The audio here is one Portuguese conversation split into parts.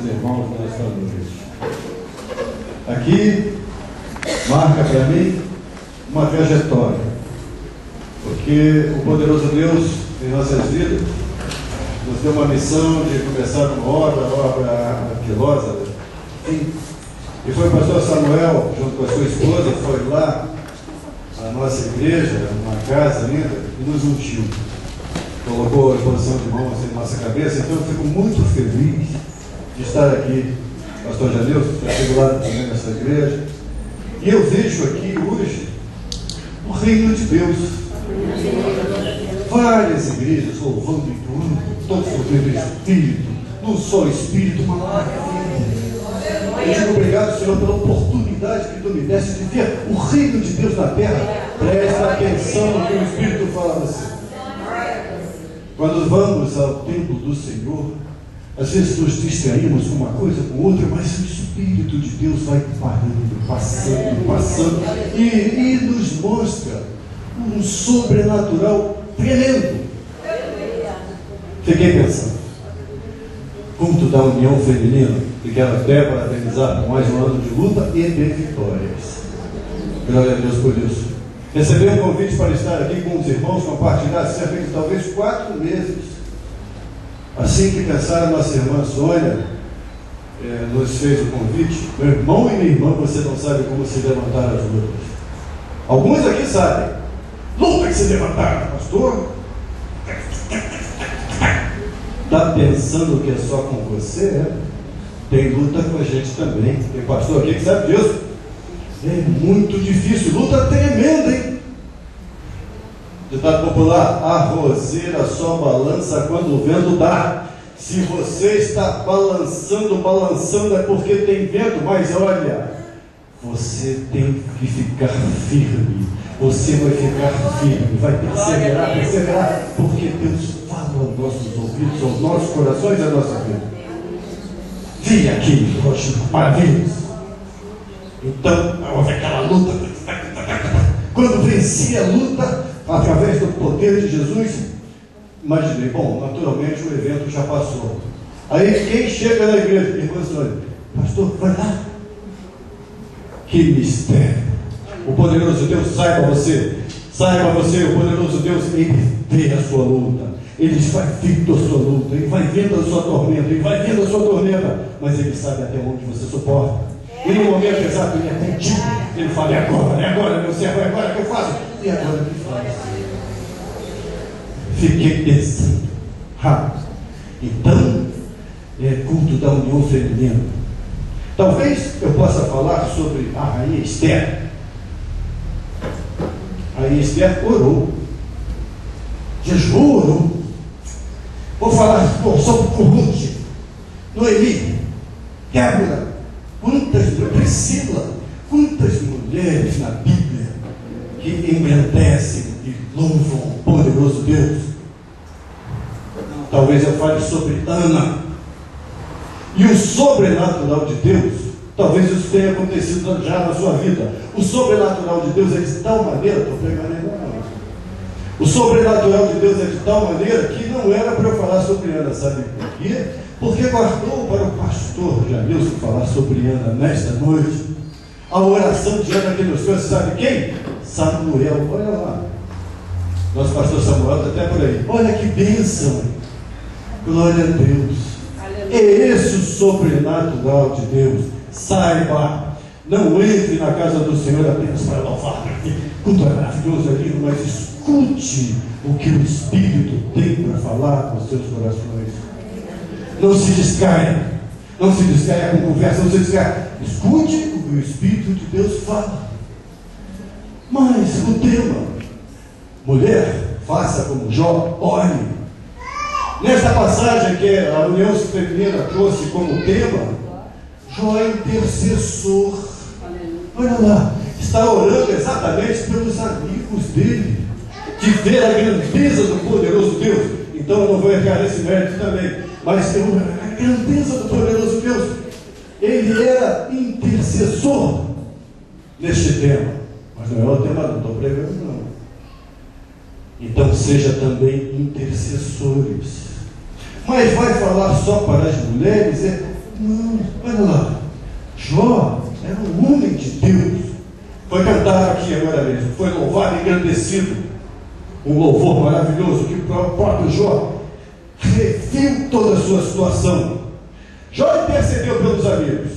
os irmãos nesta noite. Aqui marca para mim uma trajetória, porque o poderoso Deus em nossas vidas nos deu uma missão de começar uma obra arquilosa, enfim. E foi o pastor Samuel, junto com a sua esposa, foi lá à nossa igreja, uma casa linda, e nos ungiu. Colocou a posição de mãos em nossa cabeça. Então eu fico muito feliz de estar aqui, pastor Janilson, que está chegando também nessa igreja. E eu vejo aqui hoje o reino de Deus. Várias igrejas louvando e tudo, todos louvando o Espírito, não só o Espírito, uma maravilha. Eu digo obrigado, Senhor, pela oportunidade que tu me deste de ver o reino de Deus na terra. Presta atenção no que o Espírito fala a você. Quando vamos ao templo do Senhor, às vezes nos distraímos com uma coisa, com outra, mas o Espírito de Deus vai parando, passando, e nos mostra um sobrenatural tremendo. Fiquei pensando, culto da união feminina, e quero até parabenizar por mais um ano de luta e de vitórias. Glória a Deus por isso. Recebi um convite para estar aqui com os irmãos, compartilhar cerca de talvez 4 meses. Assim que pensaram, nossa irmã Sônia nos fez o convite. Meu irmão e minha irmã, você não sabe como se levantaram as lutas. Alguns aqui sabem. Luta que se levantaram, pastor. Está pensando que é só com você, né? Tem luta com a gente também. Tem pastor aqui que sabe disso. É muito difícil, luta tremenda, hein? Ditado popular: a roseira só balança quando o vento dá. Se você está balançando é porque tem vento, mas olha, você tem que ficar firme. Você vai ficar firme, vai perseverar, porque Deus fala aos nossos ouvidos, aos nossos corações e à nossa vida. Vem aqui, hoje, maravilhas. Então, houve aquela luta. Quando venci a luta, através do poder de Jesus, imaginei, bom, naturalmente o evento já passou. Aí quem chega na igreja, irmã Sônia, pastor, vai lá. Que mistério. O poderoso Deus, saiba você, o poderoso Deus, Ele vê a sua luta. Ele vai vendo a sua luta, Ele vai vendo a sua tormenta, mas Ele sabe até onde você suporta. E no momento exato Ele é contigo. Ele fala: é agora, meu servo, é agora que eu faço. E agora que faz? Fiquei pensando. Então, é culto da união feminina. Talvez eu possa falar sobre a rainha Esther. A rainha Esther orou. Jejuou, orou. Vou falar sobre Ruth, Noemi, Débora. Priscila, quantas mulheres na Bíblia que engrandecem e louvam o poderoso Deus. Talvez eu fale sobre Ana. E o sobrenatural de Deus, talvez isso tenha acontecido já na sua vida. O sobrenatural de Deus é de tal maneira, estou pregando ainda não. O sobrenatural de Deus é de tal maneira que não era para eu falar sobre Ana, sabe por quê? Porque guardou para o pastor Janilson falar sobre Ana nesta noite a oração de Ana que nos fez, sabe quem? Samuel, olha lá. Nosso pastor Samuel está até por aí. Olha que bênção, glória a Deus. É esse o sobrenatural de Deus. Saiba, não entre na casa do Senhor apenas para louvar, culto é maravilhoso ali, mas escute o que o Espírito tem para falar com os seus corações. Não se distraia com conversa, não se distraia. Escute o que o Espírito de Deus fala. Mas o tema, mulher, faça como Jó, ore. Nesta passagem que a união feminina trouxe como tema, Jó é intercessor. Olha lá, está orando exatamente pelos amigos dele, de ver a grandeza do poderoso Deus. Então eu não vou entrar nesse mérito também. Mas a grandeza do poderoso Deus, ele era intercessor neste tema. Mas não é o tema, não estou pregando, não. Então seja também intercessores. Mas vai falar só para as mulheres? Não, olha lá. Jó era um homem de Deus. Foi cantado aqui agora mesmo. Foi louvado e engrandecido. Um louvor maravilhoso que o próprio Jó reviu toda a sua situação. Jó intercedeu pelos amigos.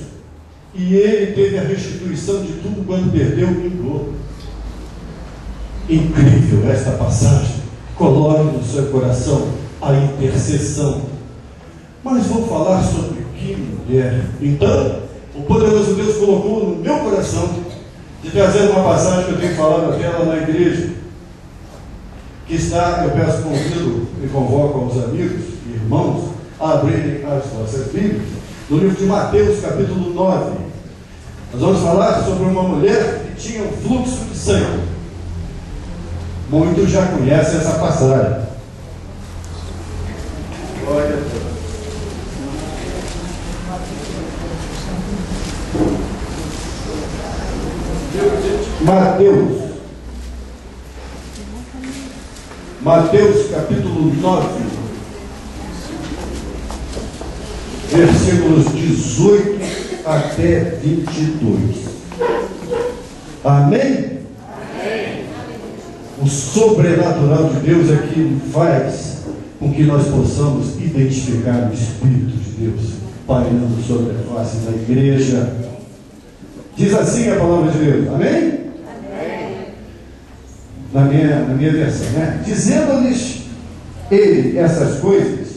E ele teve a restituição de tudo quando perdeu o dobro. Incrível esta passagem. Coloque no seu coração a intercessão. Mas vou falar sobre que mulher. Então, o poderoso Deus colocou no meu coração de trazer uma passagem que eu tenho falado até lá na igreja, que está, eu peço convido e convoco aos amigos e irmãos a abrirem as vossas Bíblias, no livro de Mateus, capítulo 9. Nós vamos falar sobre uma mulher que tinha um fluxo de sangue. Muitos já conhecem essa passagem. Glória a Deus. Mateus capítulo 9, versículos 18 até 22. Amém? Amém. O sobrenatural de Deus é que faz com que nós possamos identificar o Espírito de Deus pairando sobre a face da igreja. Diz assim a palavra de Deus. Amém? Na minha versão, né? Dizendo-lhes ele essas coisas,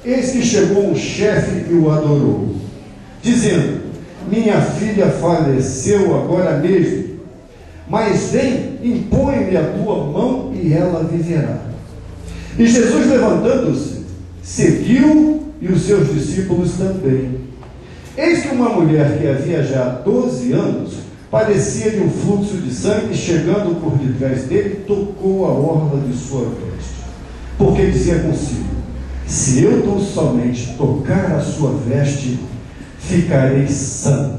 eis que chegou um chefe e o adorou, dizendo: minha filha faleceu agora mesmo, mas vem, impõe-lhe a tua mão e ela viverá. E Jesus, levantando-se, seguiu, e os seus discípulos também. Eis que uma mulher que havia já 12 anos padecia de um fluxo de sangue, chegando por detrás dele, tocou a orla de sua veste, porque dizia consigo: se eu tão somente tocar a sua veste, ficarei sã.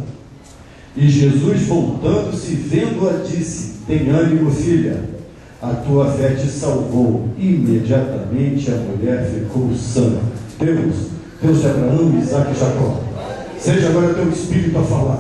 E Jesus, voltando-se, vendo-a, disse: tem ânimo, filha, a tua fé te salvou. Imediatamente a mulher ficou sã. Deus de Abraão, Isaac e Jacó, seja agora teu Espírito a falar.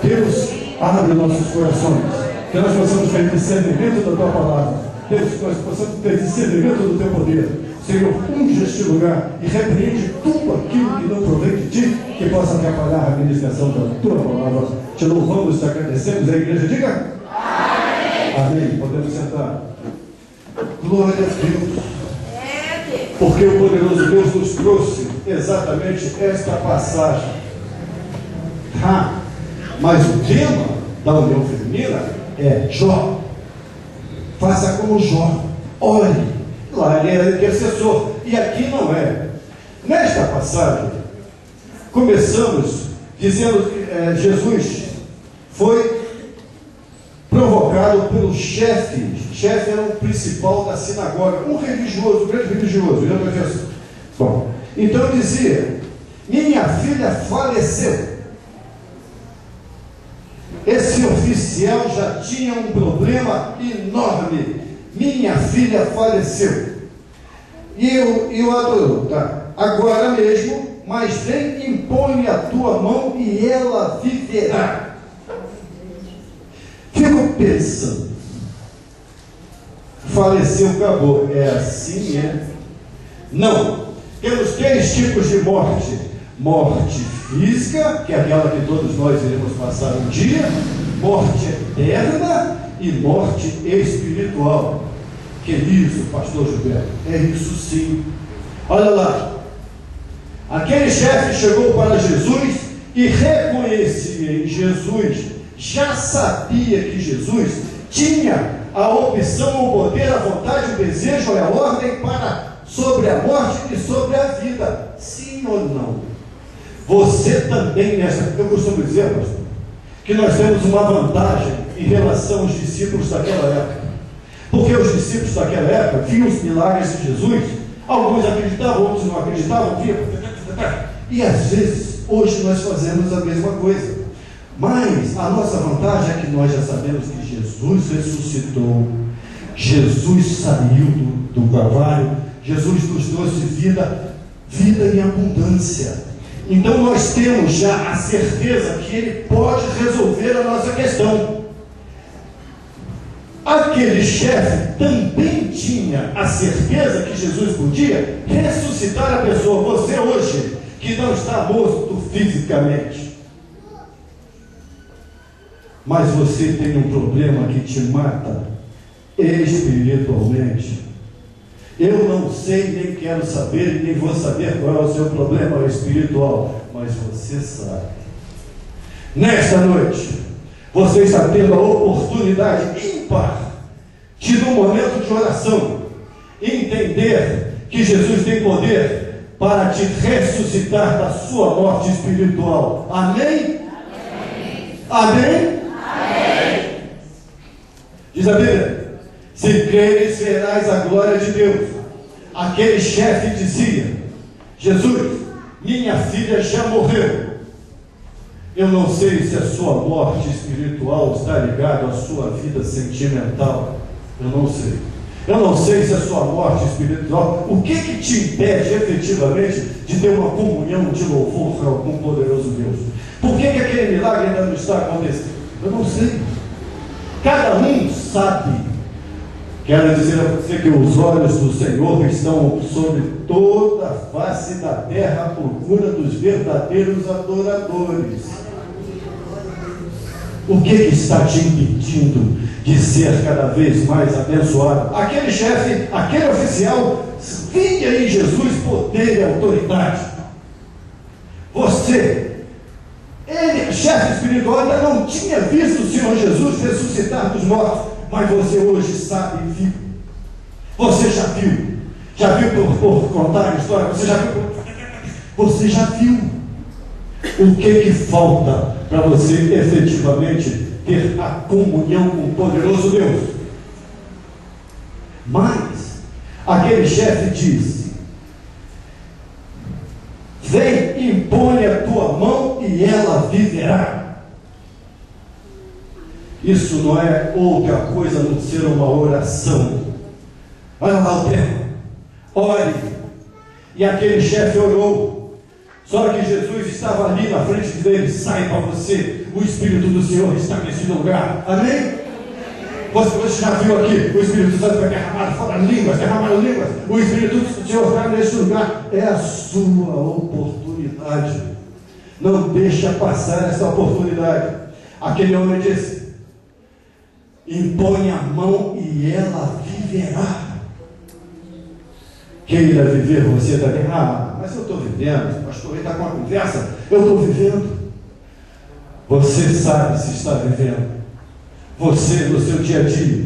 Deus, abre nossos corações, que nós possamos ter discernimento da tua palavra. Deus, que nós possamos ter discernimento do teu poder. Senhor, unge este lugar e repreende tudo aquilo que não provém de ti, que possa atrapalhar a ministração da tua palavra. Te louvamos, te agradecemos. A igreja diga amém. Amém. Podemos sentar. Glória a Deus. Porque o poderoso Deus nos trouxe exatamente esta passagem. Mas o tema da união feminina é Jó. Faça como Jó. Ore. Lá ele era intercessor. E aqui não é. Nesta passagem, começamos dizendo que Jesus foi provocado pelo chefe. Chefe era o principal da sinagoga, um religioso, um grande religioso. Bom, então dizia: minha filha faleceu. Esse oficial já tinha um problema enorme. Minha filha faleceu. E o adorou, tá? Agora mesmo, mas vem, impõe a tua mão e ela viverá. Fico pensando, faleceu, acabou. É assim, é? Não. Temos 3 tipos de morte: morte física, que é aquela que todos nós iremos passar um dia, morte eterna e morte espiritual. Que isso, pastor Gilberto? É isso sim. Olha lá, aquele chefe chegou para Jesus e reconhecia em Jesus, já sabia que Jesus tinha a opção, o poder, a vontade, o desejo e a ordem para sobre a morte e sobre a vida. Sim ou não? Você também nessa, eu costumo dizer, pastor, que nós temos uma vantagem em relação aos discípulos daquela época. Porque os discípulos daquela época viam os milagres de Jesus, alguns acreditavam, outros não acreditavam, e às vezes, hoje nós fazemos a mesma coisa. Mas a nossa vantagem é que nós já sabemos que Jesus ressuscitou, Jesus saiu do Calvário, Jesus nos trouxe vida em abundância. Então nós temos já a certeza que Ele pode resolver a nossa questão. Aquele chefe também tinha a certeza que Jesus podia ressuscitar a pessoa. Você hoje, que não está morto fisicamente, mas você tem um problema que te mata espiritualmente. Eu não sei, nem quero saber, nem vou saber qual é o seu problema espiritual, mas você sabe. Nesta noite, você está tendo a oportunidade ímpar de, num momento de oração, entender que Jesus tem poder para te ressuscitar da sua morte espiritual. Amém? Amém? Amém? Diz a Bíblia: se creres, verás a glória de Deus. Aquele chefe dizia: Jesus, minha filha já morreu. Eu não sei se a sua morte espiritual está ligada à sua vida sentimental. Eu não sei. Eu não sei se a sua morte espiritual, o que te impede efetivamente de ter uma comunhão de louvor com o poderoso Deus? Por que aquele milagre ainda não está acontecendo? Eu não sei. Cada um sabe. Quero dizer a você que os olhos do Senhor estão sobre toda a face da terra à procura dos verdadeiros adoradores. O que está te impedindo de ser cada vez mais abençoado? Aquele chefe, aquele oficial, via em Jesus poder e autoridade. Você, ele, chefe espiritual, ainda não tinha visto o Senhor Jesus ressuscitar dos mortos, mas você hoje sabe e viu. Você já viu por contar a história, você já viu. O que falta para você efetivamente ter a comunhão com o poderoso Deus? Mas aquele chefe disse: vem, impõe a tua mão e ela viverá. Isso não é outra coisa a não ser uma oração. Olha lá o termo: ore. E aquele chefe orou. Só que Jesus estava ali na frente dele. Saiba você, o Espírito do Senhor está nesse lugar. Amém? Você já viu aqui o Espírito Santo foi derramado fora línguas, derramaram línguas. O Espírito do Senhor está nesse lugar. É a sua oportunidade. Não deixa passar essa oportunidade. Aquele homem disse: impõe a mão e ela viverá. Queira viver você também. Mas eu estou vivendo, pastor, ele está com uma conversa. Eu estou vivendo. Você sabe se está vivendo. Você no seu dia a dia.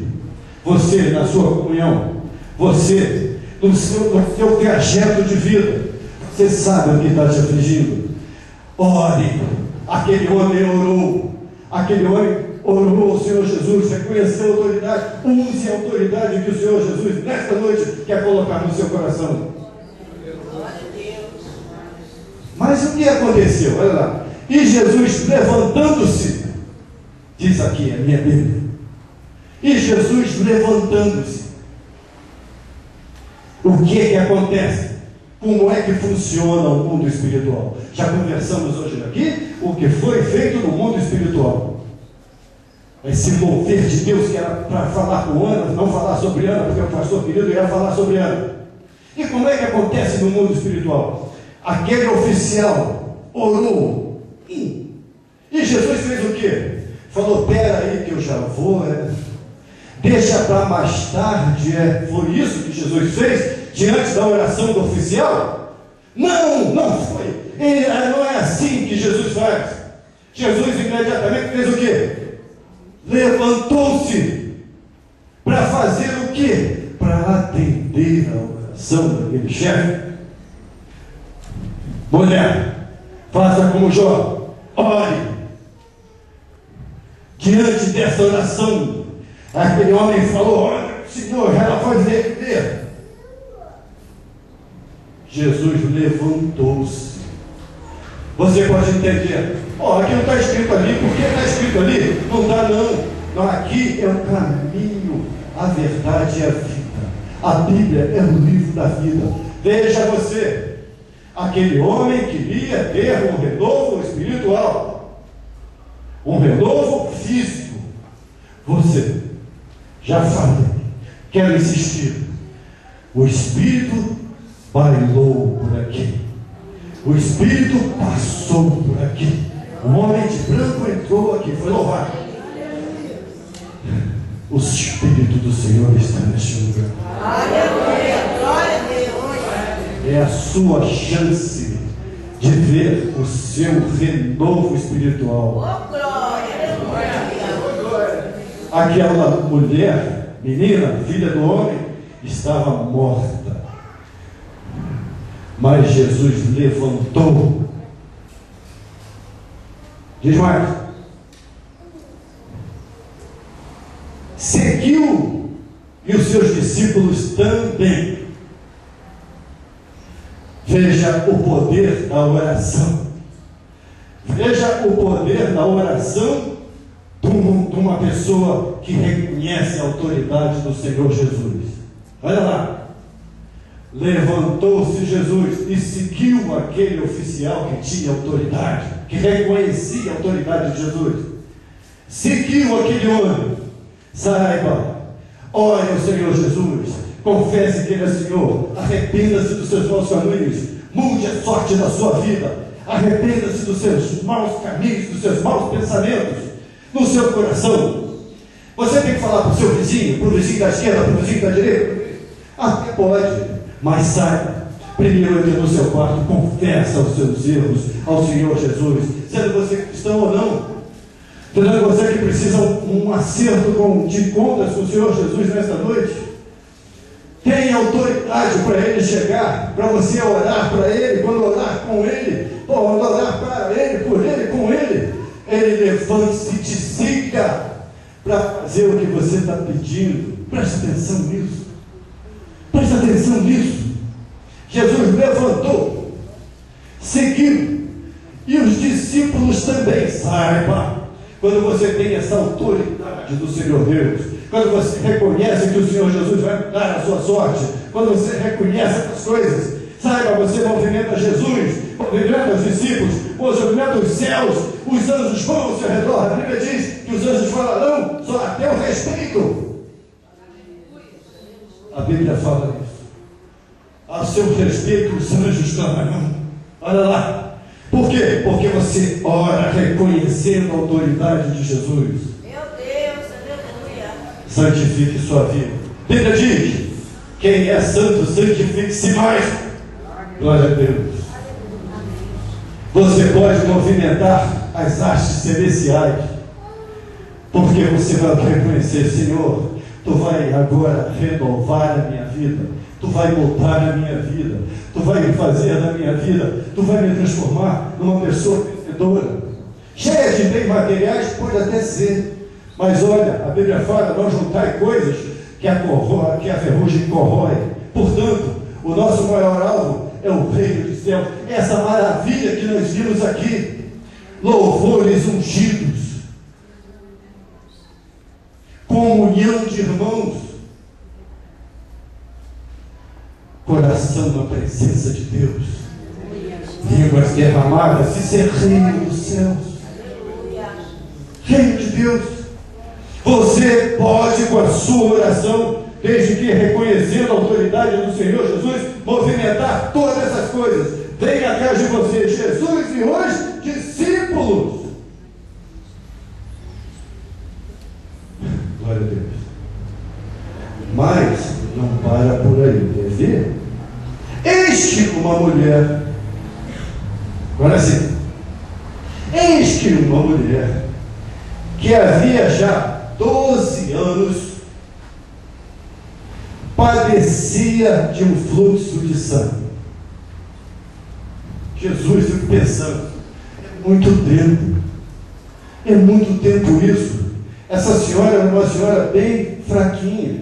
Você na sua comunhão. Você no seu trajeto de vida. Você sabe o que está te afligindo. Ore. Aquele homem orou. Aquele homem orou ao Senhor Jesus, reconheceu a autoridade. Use a autoridade que o Senhor Jesus nesta noite quer colocar no seu coração. Mas o que aconteceu? Olha lá. E Jesus, levantando-se, diz aqui a minha Bíblia, e Jesus levantando-se, o que acontece? Como é que funciona o mundo espiritual? Já conversamos hoje aqui o que foi feito no mundo espiritual. Esse mover de Deus que era para falar com Ana, não falar sobre Ana, porque o pastor querido ia falar sobre Ana. E como é que acontece no mundo espiritual? Aquele oficial orou. E Jesus fez o quê? Falou: pera aí que eu já vou, deixa para mais tarde. Foi isso que Jesus fez diante da oração do oficial? Não foi. Não é assim que Jesus faz. Jesus imediatamente fez o quê? Levantou-se para fazer o quê? Para atender a oração daquele chefe. Mulher, faça como Jó, ore. Diante dessa oração, aquele homem falou: olha, Senhor, ela pode viver. Jesus levantou-se. Você pode entender: aqui não está escrito ali, por que está escrito ali? Não está não. Aqui é o caminho, a verdade e a vida. A Bíblia é o livro da vida. Veja você, Aquele homem queria ter um renovo espiritual, um renovo físico. Você, já falei, quero insistir, o Espírito bailou por aqui, o Espírito passou por aqui, o homem de branco entrou aqui, foi louvado. O Espírito do Senhor está neste lugar. É a sua chance de ver o seu renovo espiritual. Aquela mulher, menina, filha do homem, estava morta, mas Jesus levantou. Diz mais. Seguiu, e os seus discípulos também. Veja o poder da oração. Veja o poder da oração de uma pessoa que reconhece a autoridade do Senhor Jesus. Olha lá. Levantou-se Jesus e seguiu aquele oficial que tinha autoridade, que reconhecia a autoridade de Jesus. Seguiu aquele homem. Saiba, ore ao Senhor Jesus, confesse que Ele é Senhor, arrependa-se dos seus maus caminhos, mude a sorte da sua vida, arrependa-se dos seus maus caminhos, dos seus maus pensamentos, no seu coração. Você tem que falar para o seu vizinho, para o vizinho da esquerda, para o vizinho da direita? Até pode, mas saiba, primeiro entra no seu quarto, confessa os seus erros ao Senhor Jesus, sendo você cristão ou não. Entendeu? Você que precisa um acerto de contas com o Senhor Jesus nesta noite, tem autoridade para Ele chegar, para você orar para Ele, quando orar com Ele, quando orar para Ele, por Ele, com Ele, Ele levante-se e te siga para fazer o que você está pedindo. Preste atenção nisso. Preste atenção nisso. Jesus levantou, seguiu, e os discípulos também. Saiba, quando você tem essa autoridade do Senhor Deus, quando você reconhece que o Senhor Jesus vai mudar a sua sorte, quando você reconhece essas coisas, saiba, você movimenta Jesus, movimenta os discípulos, movimenta os céus, os anjos vão ao seu redor. A Bíblia diz que os anjos falarão só até o respeito. A Bíblia fala isso. A seu respeito os anjos clamarão. Olha lá. Por quê? Porque você ora reconhecendo a autoridade de Jesus. Meu Deus, aleluia. Santifique sua vida. Bíblia diz: quem é santo, santifique-se mais. Glória a Deus. Você pode movimentar as hastes celestiais, porque você vai reconhecer: Senhor, Tu vai agora renovar a minha vida, Tu vai mudar a minha vida, Tu vai fazer da minha vida, Tu vai me transformar numa pessoa vencedora. Cheia de bens materiais, pode até ser, mas olha, a Bíblia fala: não juntai coisas que a ferrugem corrói. Portanto, o nosso maior alvo é o reino dos céus, essa maravilha que nós vimos aqui, louvores ungidos, comunhão de irmãos, coração na presença de Deus, línguas derramadas, isso é reino dos céus, reino de Deus. Você pode, com a sua oração, desde que reconhecendo a autoridade do Senhor Jesus, movimentar todas essas coisas. Vem atrás de você Jesus e os discípulos. Glória a Deus. Mas não para por aí, quer ver? Eis que uma mulher, agora sim, eis que uma mulher que havia já 12 anos padecia de um fluxo de sangue. Jesus, fico pensando, é muito tempo isso. Essa senhora era uma senhora bem fraquinha,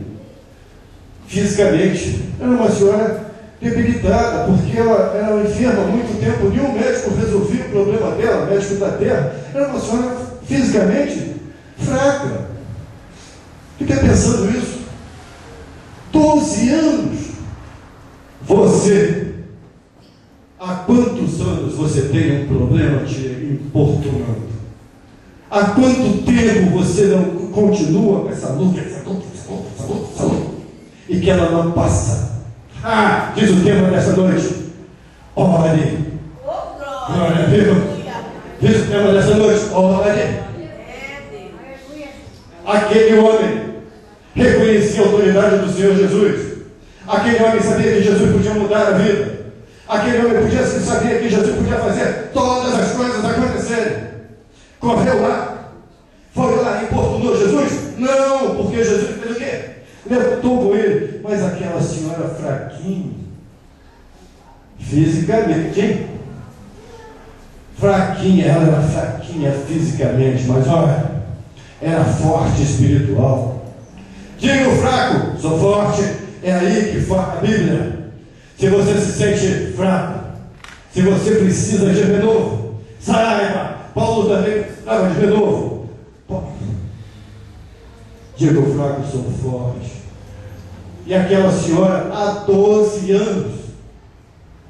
fisicamente, era uma senhora debilitada, porque ela era enferma há muito tempo, nenhum médico resolvia o problema dela, médico da terra. Era uma senhora fisicamente fraca. Fiquei pensando isso. 12 anos. Você, há quanto você tem um problema te importunando? Há quanto tempo você não continua com essa luta, e que ela não passa? Diz o tema dessa noite: ore. Glória a Deus. Diz o tema dessa noite: ore. Aquele homem reconhecia a autoridade do Senhor Jesus. Aquele homem sabia que Jesus podia mudar a vida. Aquele homem sabia que Jesus podia fazer todas as coisas acontecerem. Correu lá, foi lá e importunou Jesus? Não, porque Jesus fez o quê? Levantou com ele. Mas aquela senhora fraquinha, fisicamente, fraquinha, ela era fraquinha fisicamente, mas olha, era forte espiritual. Diga o fraco, sou forte. É aí que fala a Bíblia. Se você se sente fraco, se você precisa de renovo, saiba, Paulo também precisava de renovo. Diga o fraco, sou forte. E aquela senhora, há 12 anos,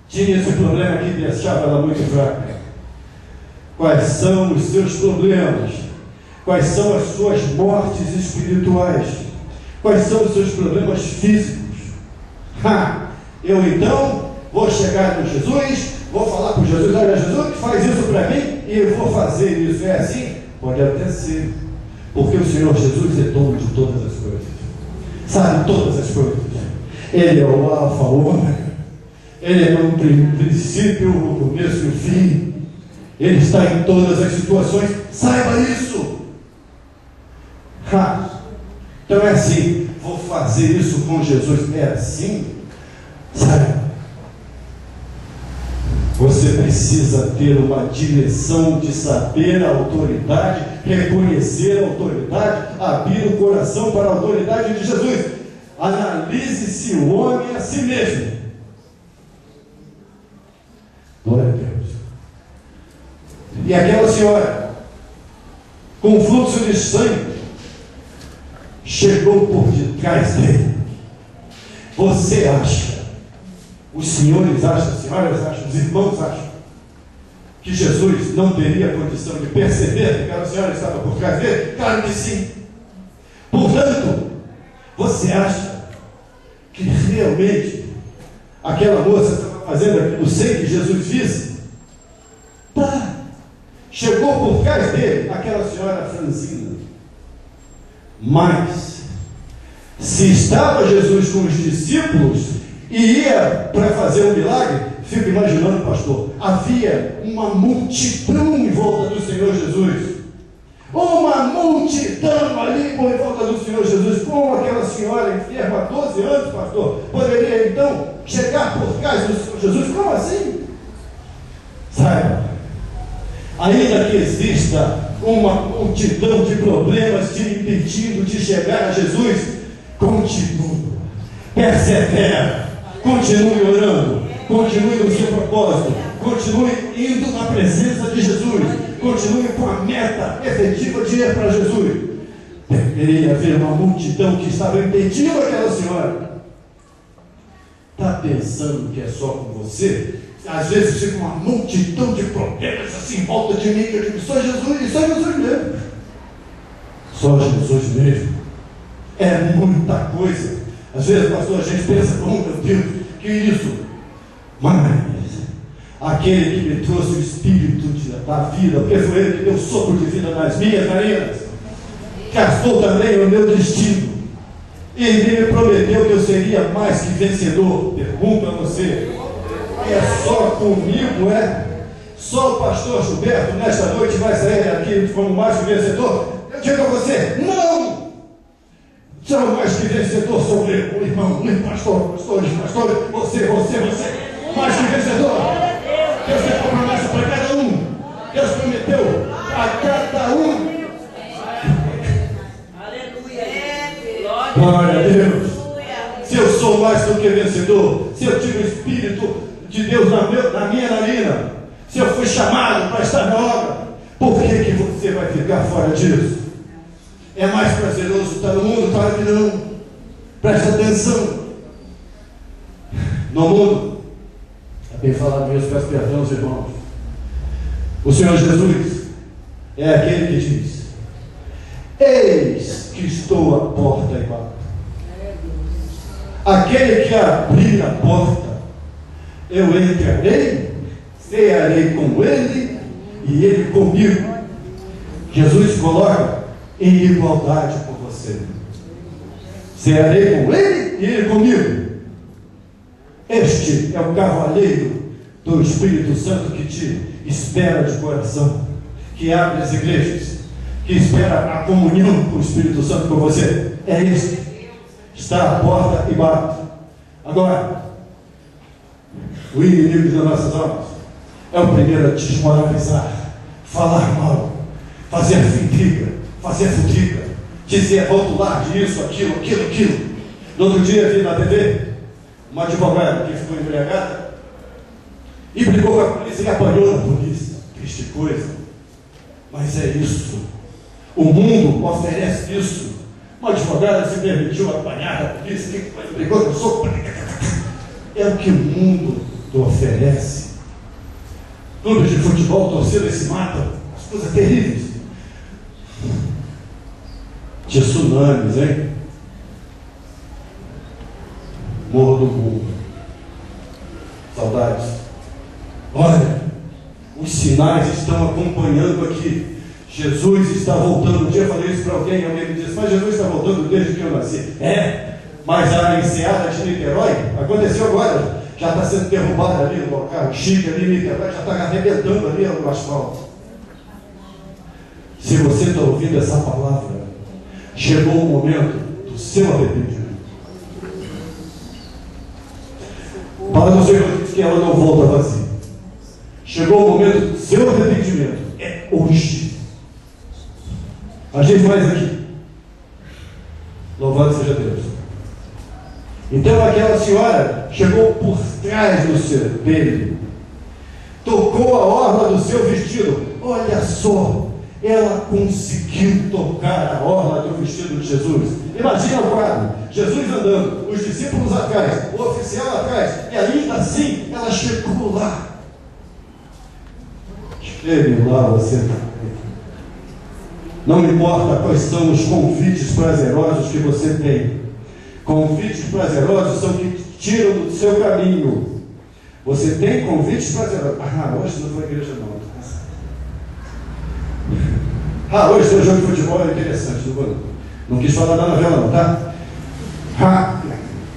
tinha esse problema que deixava ela muito fraca. Quais são os seus problemas? Quais são as suas mortes espirituais? Quais são os seus problemas físicos? Eu então vou chegar no Jesus, vou falar com Jesus: olha, Jesus, faz isso para mim e eu vou fazer isso. É assim? Pode até ser, porque o Senhor Jesus é dono de todas as coisas, sabe todas as coisas. Ele é o alfa, o ômega. Ele é o princípio, o começo e o fim. Ele está em todas as situações, saiba isso. Então é assim, vou fazer isso com Jesus. É assim, sabe? Você precisa ter uma direção de saber a autoridade, reconhecer a autoridade, abrir o coração para a autoridade de Jesus. Analise-se o homem a si mesmo. Glória a Deus. E aquela senhora, com fluxo de sangue, chegou por detrás dele. Você acha, os senhores acham, as senhoras acham, os irmãos acham, que Jesus não teria condição de perceber que aquela senhora estava por trás dele? Claro que sim. Portanto, você acha que realmente aquela moça estava fazendo aquilo sem que Jesus visse? Chegou por trás dele aquela senhora franzina. Mas, se estava Jesus com os discípulos e ia para fazer um milagre, fico imaginando, pastor, havia uma multidão em volta do Senhor Jesus. Uma multidão ali em volta do Senhor Jesus. Como aquela senhora enferma há 12 anos, pastor, poderia então chegar por trás do Senhor Jesus? Como assim? Saiba, ainda que exista uma multidão de problemas te impedindo de chegar a Jesus, continue, persevera, continue orando, continue no seu propósito, continue indo na presença de Jesus, continue com a meta efetiva de ir para Jesus. Deveria haver uma multidão que estava impedindo aquela senhora. Está pensando que é só com você? Às vezes fica uma multidão de problemas assim em volta de mim, que eu digo: só Jesus, e só Jesus mesmo. Só Jesus mesmo. É muita coisa. Às vezes, pastor, a gente pensa: oh meu Deus, que isso? Mas aquele que me trouxe o Espírito da vida, porque foi ele que deu sopro de vida nas minhas narinas, gastou também o meu destino. E ele me prometeu que eu seria mais que vencedor. Pergunto a você: é só comigo, é? Só o pastor Gilberto nesta noite vai sair daqui como mais que vencedor? Eu digo a você: não! Sou mais que vencedor, sou eu, o irmão, pastores, você, mais que vencedor. Deus tem uma promessa para cada um. Deus prometeu a cada um. Glória a Deus. Se eu sou mais do que vencedor, se eu tive o Espírito de Deus na minha narina, se eu fui chamado para estar na obra, por que você vai ficar fora disso? É mais prazeroso estar no mundo? Claro que não. Presta atenção. No mundo, é bem falar mesmo, peço perdão aos irmãos, O Senhor Jesus é aquele que diz: eis que estou à porta e bato. Aquele que abrir a porta, eu entrarei, cearei com ele e ele comigo. Jesus coloca em igualdade com você. Cearei com ele e ele comigo. Este é o cavaleiro do Espírito Santo que te espera de coração, que abre as igrejas, que espera a comunhão com o Espírito Santo com você. É este. Está à porta e bate. Agora, o inimigo das nossas almas é o primeiro a desmoralizar, falar mal, fazer intriga, fazer fudiga, dizer rotular disso, aquilo. No outro dia vi na TV uma advogada que ficou embriagada e brigou com a polícia e apanhou na polícia. Triste coisa, mas é isso. O mundo oferece isso. Uma advogada se permitiu apanhar da polícia, brigou com o soco. É o que o mundo te oferece. Clubes de futebol, torcidas se matam, as coisas terríveis. De tsunamis, hein? Morro do Mundo. Saudades. Olha, os sinais estão acompanhando aqui. Jesus está voltando. Um dia eu falei isso para alguém me disse: mas Jesus está voltando desde que eu nasci. É, mas a enseada de Niterói aconteceu agora. Já está sendo derrubada ali no local chique ali em Niterói, já está arrebentando ali no asfalto. Se você está ouvindo essa palavra, chegou o momento do seu arrependimento. A palavra do Senhor diz que ela não volta vazia. Chegou o momento do seu arrependimento. É hoje. A gente faz aqui. Louvado seja Deus. Então aquela senhora chegou por trás dele, tocou a orla do seu vestido. Olha só, ela conseguiu tocar a orla do vestido de Jesus. Imagina o quadro: Jesus andando, os discípulos atrás, o oficial atrás, e ainda assim ela chegou lá. Esteve lá você. Não importa quais são os convites prazerosos que você tem. Convites prazerosos são que tiram do seu caminho. Você tem convites prazerosos. Hoje não foi igreja não. Hoje tem um jogo de futebol interessante. Não quis falar da novela não, tá?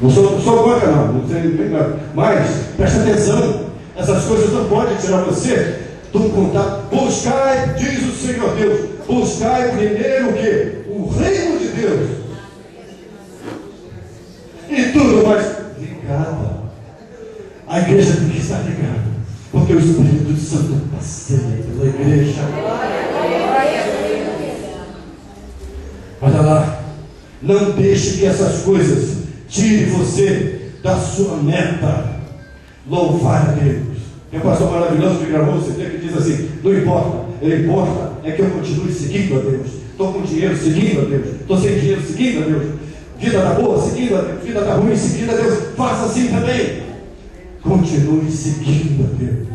Não sou contra não sei nada. Mas, presta atenção. Essas coisas não podem tirar você do contato. Buscai, diz o Senhor Deus, buscai primeiro o quê? O reino de Deus. E tudo mais ligado. A igreja tem que estar ligada, porque o Espírito Santo passeia pela igreja. Olha lá, não deixe que essas coisas tirem você da sua meta. Louvar a Deus. Tem um pastor maravilhoso que gravou um CD que diz assim: não importa, o que importa é que eu continue seguindo a Deus. Estou com dinheiro, seguindo a Deus. Estou sem dinheiro, seguindo a Deus. Vida está boa, seguindo a Deus. Vida está ruim, seguindo a Deus. Faça assim também. Continue seguindo a Deus,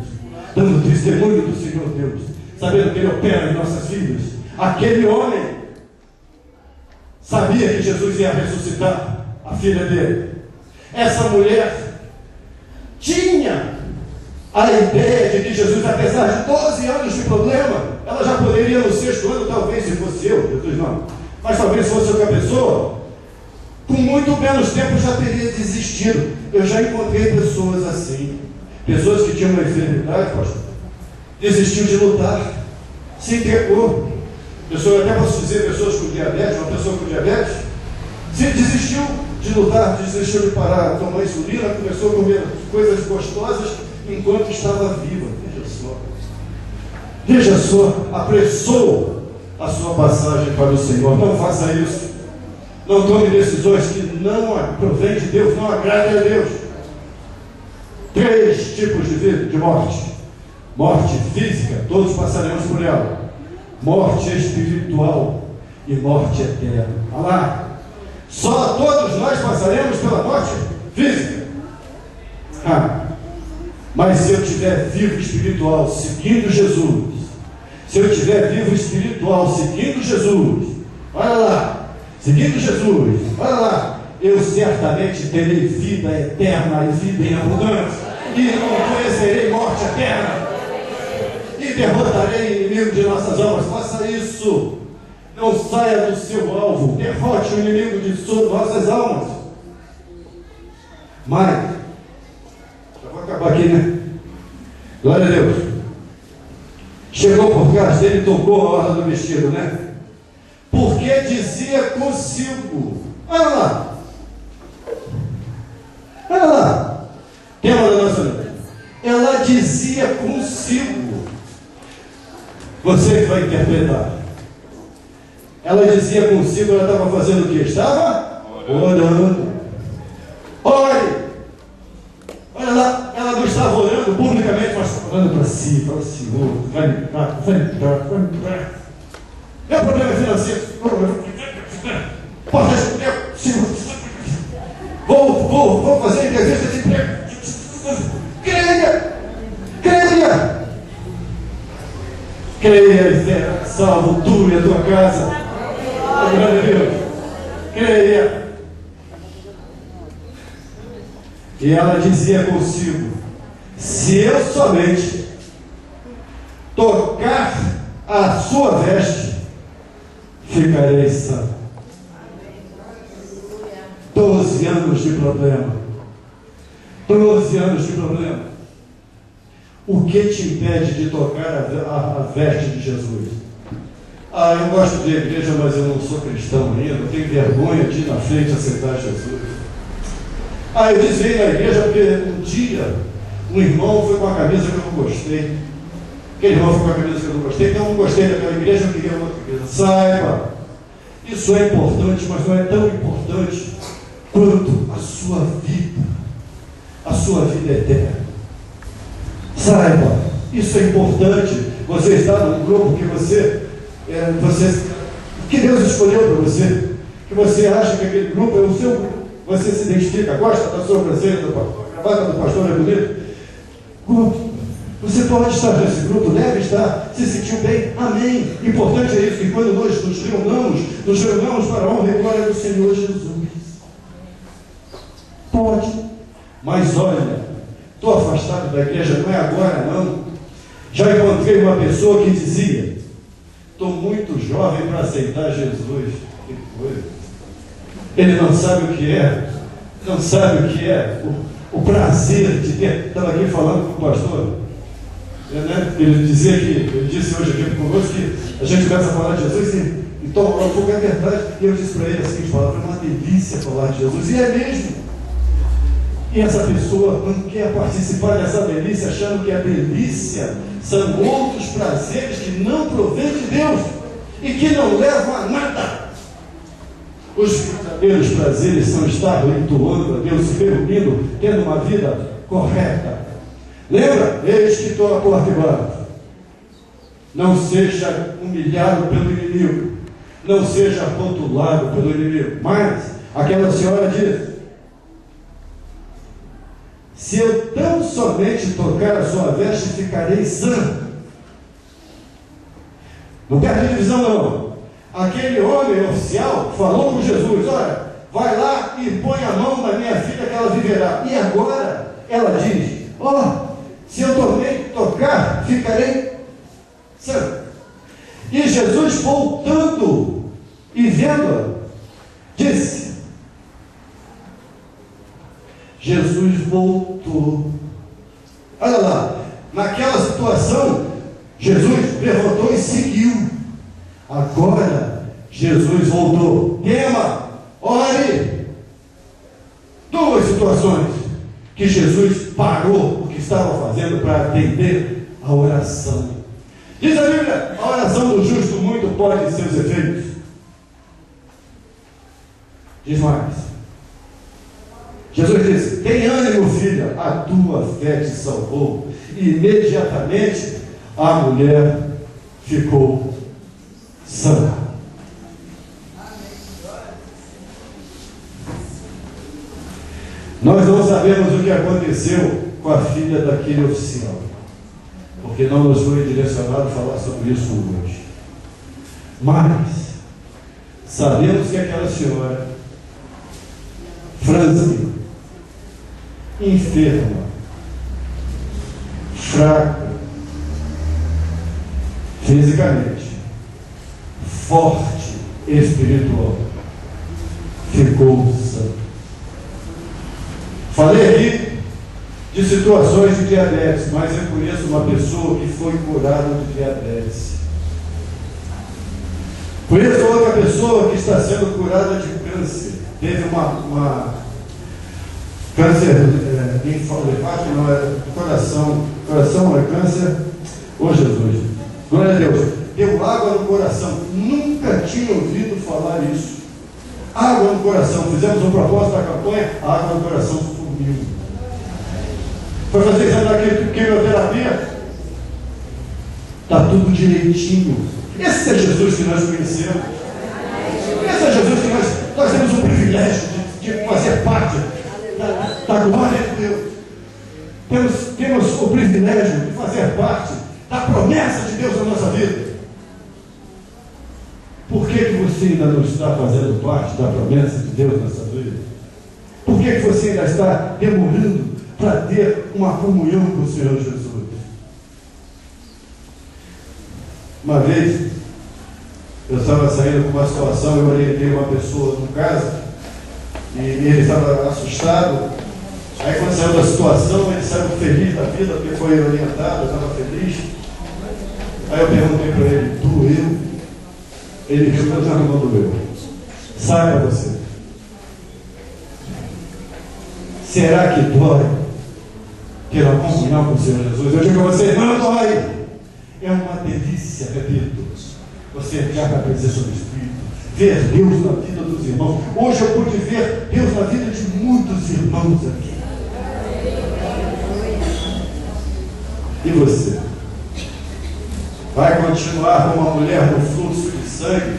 dando testemunho do Senhor Deus, sabendo que Ele opera em nossas vidas. Aquele homem sabia que Jesus ia ressuscitar a filha dele. Essa mulher tinha a ideia de que Jesus, apesar de 12 anos de problema, ela já poderia no 6º ano, talvez se fosse eu, Jesus não, mas talvez fosse outra pessoa, com muito menos tempo já teria desistido. Eu já encontrei pessoas assim, pessoas que tinham uma enfermidade, pastor, desistiu de lutar, se entregou. Eu até posso dizer, pessoas com diabetes, uma pessoa com diabetes, se desistiu de lutar, desistiu de parar, tomou insulina, começou a comer coisas gostosas enquanto estava viva. Veja só, apressou a sua passagem para o Senhor. Não faça isso. Não tome decisões que não provém de Deus, não agradem a Deus. 3 tipos de morte. Morte física, todos passaremos por ela. Morte espiritual e morte eterna. Olha lá. Só todos nós passaremos pela morte física. Mas se eu estiver vivo espiritual, seguindo Jesus, Se eu estiver vivo espiritual, seguindo Jesus, olha lá, seguindo Jesus, olha lá, eu certamente terei vida eterna e vida em abundância, e não conhecerei morte eterna, e derrotarei inimigo de nossas almas. Faça isso, não saia do seu alvo, derrote o inimigo de nossas almas. Mas, já vou acabar aqui, né? Glória a Deus. Chegou por trás dele e tocou a orla do vestido, né? Porque dizia consigo, olha lá, olha lá, tema da nossa vida. Ela dizia consigo, você que vai interpretar. Ela dizia consigo, ela estava fazendo o que? Estava orando. Ore. Olha lá, ela não estava orando publicamente, mas estava orando para si, para o Senhor. Vai entrar, vai entrar, vai entrar. Meu problema financeiro, pode responder, Senhor. Vou fazer entrevista de emprego. Creia. Creia e será salvo tu e a tua casa. Glória a Deus. Creia. E ela dizia consigo: se eu somente tocar a sua veste, ficarei sã. 12 anos de problema. 12 anos de problema. O que te impede de tocar a veste de Jesus? Eu gosto de igreja, mas eu não sou cristão ainda. Eu tenho vergonha de ir na frente aceitar Jesus. Eu desviei na igreja porque um dia um irmão foi com a camisa que eu não gostei. Aquele irmão foi com a camisa que eu não gostei, então eu não gostei daquela igreja, eu queria outra igreja. Saiba, isso é importante, mas não é tão importante quanto a sua vida eterna. Saiba, isso é importante. Você está num grupo que Deus escolheu para você, que você acha que aquele grupo é o seu grupo. Você se identifica, gosta da sobrancelha, da gravata do pastor, é bonito? Grupo. Você pode estar nesse grupo, deve estar, se sentiu bem, amém. Importante é isso, que quando nós nos reunamos para a honra e glória do Senhor Jesus. Pode. Mas olha, estou afastado da igreja, não é agora não. Já encontrei uma pessoa que dizia: estou muito jovem para aceitar Jesus. Que coisa. Ele não sabe o que é, o prazer de ter. Estava aqui falando com o pastor, né? Ele disse hoje aqui conosco que a gente começa a falar de Jesus e toma um pouco, é verdade. E eu disse para ele assim: é uma delícia falar de Jesus, e é mesmo. E essa pessoa não quer participar dessa delícia, achando que a delícia são outros prazeres que não provêm de Deus e que não levam a nada. Os verdadeiros prazeres são estar entoando a Deus, se reunindo, tendo uma vida correta. Lembra? Eis que estou à porta e bato. Não seja humilhado pelo inimigo, não seja rotulado pelo inimigo. Mas aquela senhora diz: se eu tão somente tocar a sua veste, ficarei sã. Não perde de visão não. Aquele homem oficial falou com Jesus: olha, vai lá e põe a mão na minha filha que ela viverá. E agora ela diz: se eu tocar, ficarei sã. E Jesus, voltando e vendo-a, disse: Jesus voltou. Olha lá, naquela situação, Jesus levantou e seguiu. Agora, Jesus voltou. Tema, ore. Duas situações que Jesus parou o que estava fazendo para atender a oração. Diz a Bíblia: a oração do justo muito pode seus efeitos. Diz mais. Jesus disse: tem ânimo, filha, a tua fé te salvou. E imediatamente a mulher ficou sã. Nós não sabemos o que aconteceu com a filha daquele oficial. porque não nos foi direcionado falar sobre isso hoje. Mas sabemos que aquela senhora, Franzi, enferma, fraca, fisicamente, forte, espiritual, ficou sã. Falei aqui de situações de diabetes, mas eu conheço uma pessoa que foi curada de diabetes. Conheço outra pessoa que está sendo curada de câncer. Teve uma câncer linfático, não é do coração. Coração é câncer. Ô Jesus, glória a Deus. Deu água no coração. Nunca tinha ouvido falar isso. Água no coração. Fizemos um propósito da campanha, a água no coração sumiu. Foi fazer exame da quimioterapia. Está tudo direitinho. Esse é Jesus que nós conhecemos. Esse é Jesus que nós temos o privilégio de fazer parte da glória de Deus. Temos o privilégio de fazer parte da promessa de Deus na nossa vida. Por que você ainda não está fazendo parte da promessa de Deus na sua vida? Por que você ainda está demorando para ter uma comunhão com o Senhor Jesus? Uma vez, eu estava saindo com uma situação, eu orientei uma pessoa no caso, e ele estava assustado. Aí quando saiu da situação, ele saiu feliz da vida, porque foi orientado, estava feliz. Aí eu perguntei para ele, doeu? Ele riu, mas não doeu. Saiba você. Será que dói ter uma comunhão com o Senhor Jesus? Eu digo a você, não dói. É uma delícia, repito, você entrar na presença do Espírito, ver Deus na vida dos irmãos. Hoje eu pude ver Deus na vida de muitos irmãos aqui. E você? Vai continuar como uma mulher no fluxo de sangue,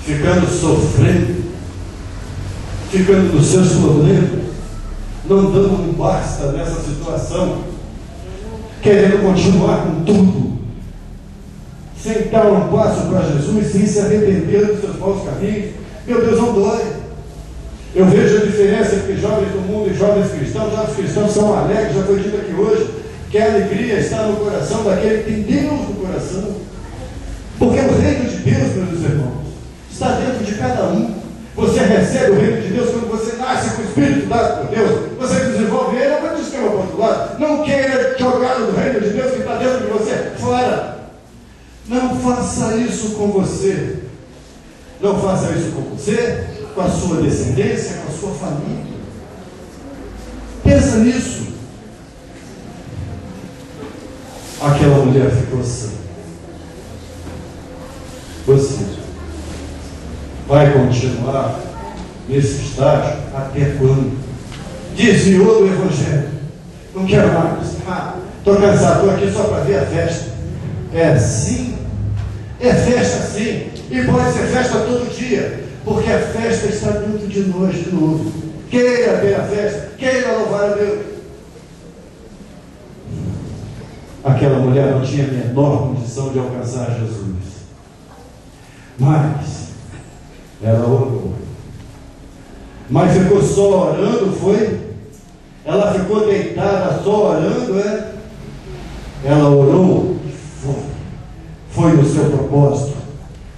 ficando sofrendo, ficando nos seus problemas, não dando um basta nessa situação, querendo continuar com tudo, sem dar um passo para Jesus, sem se arrepender dos seus maus caminhos? Meu Deus, não dói. Eu vejo a diferença entre jovens do mundo e jovens cristãos. Jovens cristãos são alegres, já foi dito aqui hoje, que a alegria está no coração daquele que tem Deus no coração. Porque o reino de Deus, meus irmãos, está dentro de cada um. Você recebe o reino de Deus quando você nasce com o Espírito dado por Deus. Você desenvolve ele, não esquema para o outro lado. Não queira jogar do reino de Deus que está dentro de você fora. Não faça isso com você. Não faça isso com você, com a sua descendência, com a sua família. Pensa nisso. Aquela mulher ficou sã. Você vai continuar nesse estágio até quando? Desviou do Evangelho. Não quero mais. Estou cansado, estou aqui só para ver a festa. É sim. É festa sim. E pode ser festa todo dia. Porque a festa está dentro de nós de novo. Queira ver a festa. Queira louvar a Deus. Aquela mulher não tinha a menor condição de alcançar Jesus. Mas ela orou. Mas ficou só orando, foi? Ela ficou deitada só orando, é? Ela orou e foi. Foi no seu propósito.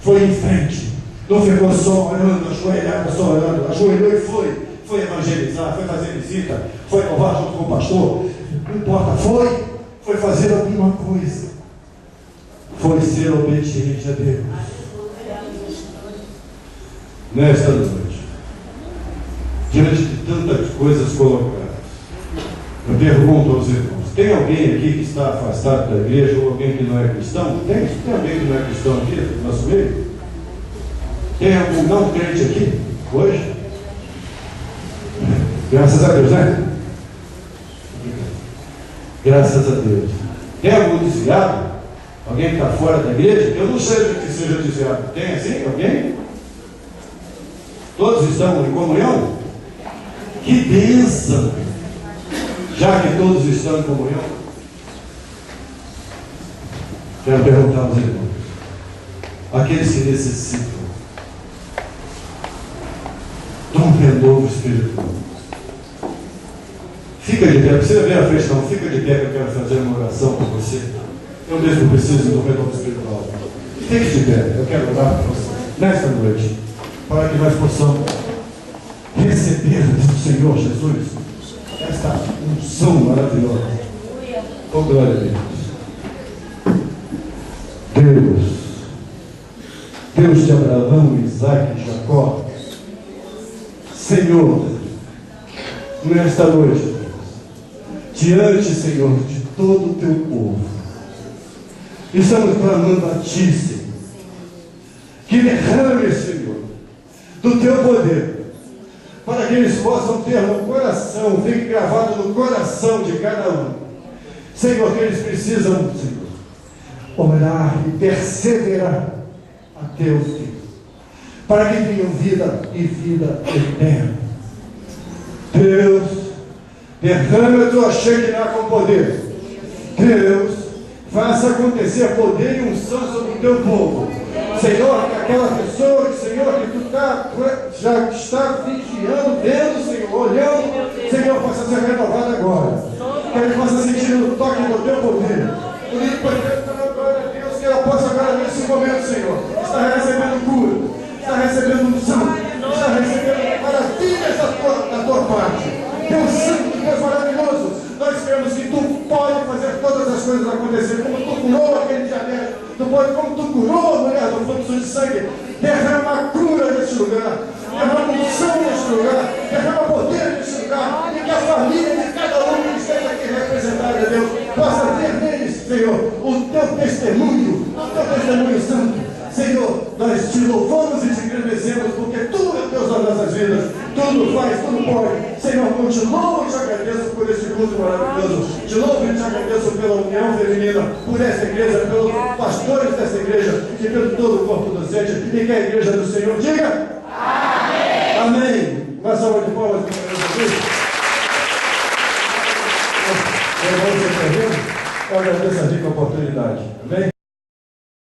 Foi em frente. Não ficou só orando, ajoelhada, só orando. Ajoelhou e foi. Foi evangelizar, foi fazer visita, foi louvar junto com o pastor. Não importa, foi. Foi fazer alguma coisa. Foi ser obediente a Deus. Nesta noite, diante de tantas coisas colocadas, eu pergunto aos irmãos: tem alguém aqui que está afastado da igreja ou alguém que não é cristão? Tem alguém que não é cristão aqui no nosso meio? Tem algum não crente aqui hoje? Graças a Deus, né? Graças a Deus. Tem algum desviado? Alguém que está fora da igreja? Eu não sei que seja desviado. Tem assim? Alguém? Todos estão em comunhão? Que bênção! Já que todos estão em comunhão, Quero perguntar aos irmãos, aqueles que necessitam de um renovo espiritual, fica de pé, não precisa vir à frente não, fica de pé que eu quero fazer uma oração por você. Eu mesmo preciso de um renovo espiritual. Fique de pé, eu quero orar por você nesta noite, para que nós possamos receber do Senhor Jesus esta unção maravilhosa. Oh, glória a Deus. Deus de Abraão, Isaac e Jacó, Senhor, nesta noite, diante, Senhor, de todo o teu povo, estamos clamando a Ti, Senhor, que derrame, Senhor, do teu poder, para que eles possam ter no coração, fique gravado no coração de cada um, Senhor, que eles precisam, Senhor, orar e perseverar até o fim, para que tenham vida e vida eterna. Deus, derrame a tua Shekinah com poder. Deus, faça acontecer poder e unção sobre o teu povo. Senhor, que aquela pessoa, Senhor, que tu já está vigiando, vendo, Senhor, olhando, Senhor, possa ser renovada agora. Que ele possa sentir o toque do teu poder. Por isso, glória a Deus, que ela possa agora, nesse momento, Senhor, estar recebendo cura, está recebendo unção, está recebendo maravilhas da tua parte. Deus Santo, Deus maravilhoso, nós cremos que tu pode fazer todas as coisas acontecer, como tu curou aquele diabetes, como tu curou a mulher do fluxo de sangue. Derrama cura neste lugar, derrama unção neste lugar, derrama poder neste lugar, e que a família de cada um que esteja aqui representada, Deus, possa ter neles, Senhor, o teu testemunho santo. Senhor, nós te louvamos e te agradecemos, porque tu é Deus das nossas vidas, tudo faz, tudo pode. Senhor, eu te louvo e te agradeço por esse culto maravilhoso, te louvo e te agradeço pela união feminina, por essa igreja, pelos pastores dessa igreja e pelo todo o corpo docente, e que a igreja do Senhor diga amém. Amém. Uma salva de palmas para Jesus. Eu agradeço a rica oportunidade. Amém.